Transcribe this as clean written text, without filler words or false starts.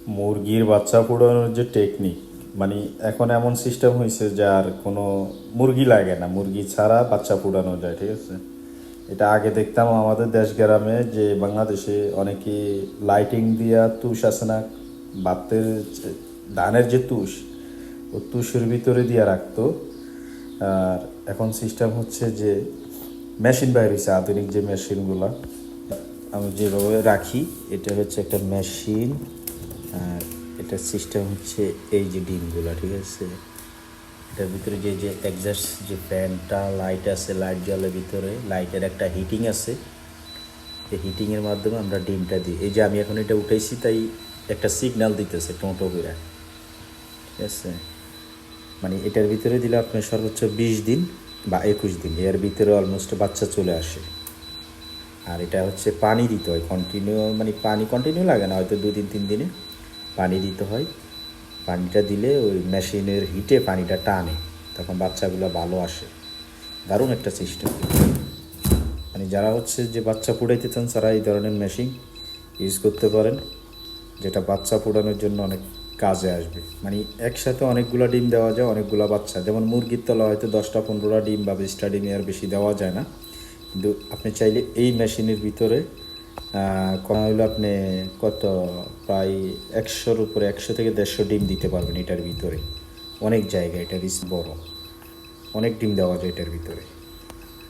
মুরগির বাচ্চা ফোটানোর যে টেকনিক, মানে এখন এমন সিস্টেম হয়েছে যে আর কোনো মুরগি লাগে না, মুরগি ছাড়া বাচ্চা ফোটানো যায়, ঠিক আছে। এটা আগে দেখতাম আমাদের দেশ গ্রামে যে বাংলাদেশে অনেকে লাইটিং দিয়া তুষ আছে না, বাতের ধানের যে তুষ, ও তুষের ভিতরে দিয়ে রাখতো। আর এখন সিস্টেম হচ্ছে যে মেশিন বাইর হয়েছে, আধুনিক যে মেশিনগুলো আমি যেভাবে রাখি, এটা হচ্ছে একটা মেশিন। আর এটার সিস্টেম হচ্ছে এই যে ডিমগুলো, ঠিক আছে। এটার ভিতরে যে যে এক্সাস্ট যে ফ্যানটা লাইট আছে, লাইট জ্বলে ভিতরে, লাইটের একটা হিটিং আছে। এই হিটিংয়ের মাধ্যমে আমরা ডিমটা দিই। এই যে আমি এখন এটা উঠাইছি, তাই একটা সিগন্যাল দিতেছে টোটো করে, ঠিক আছে। মানে এটার ভিতরে দিলে আপনার সর্বোচ্চ 20 দিন বা 21 দিন, এর ভিতরে অলমোস্ট বাচ্চা চলে আসে। আর এটা হচ্ছে পানি দিতে হয় কন্টিনিউ, মানে পানি কন্টিনিউ লাগে না, হয়তো 2 দিন 3 দিনে পানি দিতে হয়। পানিটা দিলে ওই মেশিনের হিটে পানিটা টানে, তখন বাচ্চাগুলো ভালো আসে। দারুণ একটা সিস্টেম। মানে যারা হচ্ছে যে বাচ্চা ফুটাইতে চান তারা এই ধরনের মেশিন ইউজ করতে পারেন, যেটা বাচ্চা ফোটানোর জন্য অনেক কাজে আসবে। মানে একসাথে অনেকগুলো ডিম দেওয়া যায়, অনেকগুলো বাচ্চা। যেমন মুরগির তলা হয়তো 10টা 15টা ডিম বা 20টা ডিম, আর বেশি দেওয়া যায় না। কিন্তু আপনি চাইলে এই মেশিনের ভিতরে কম হইলে আপনি কত, প্রায় 100-র উপরে, 100 থেকে 150 ডিম দিতে পারবেন এটার ভিতরে। অনেক জায়গা, এটা রিস্ক বড়, অনেক ডিম দেওয়া যায় এটার ভিতরে।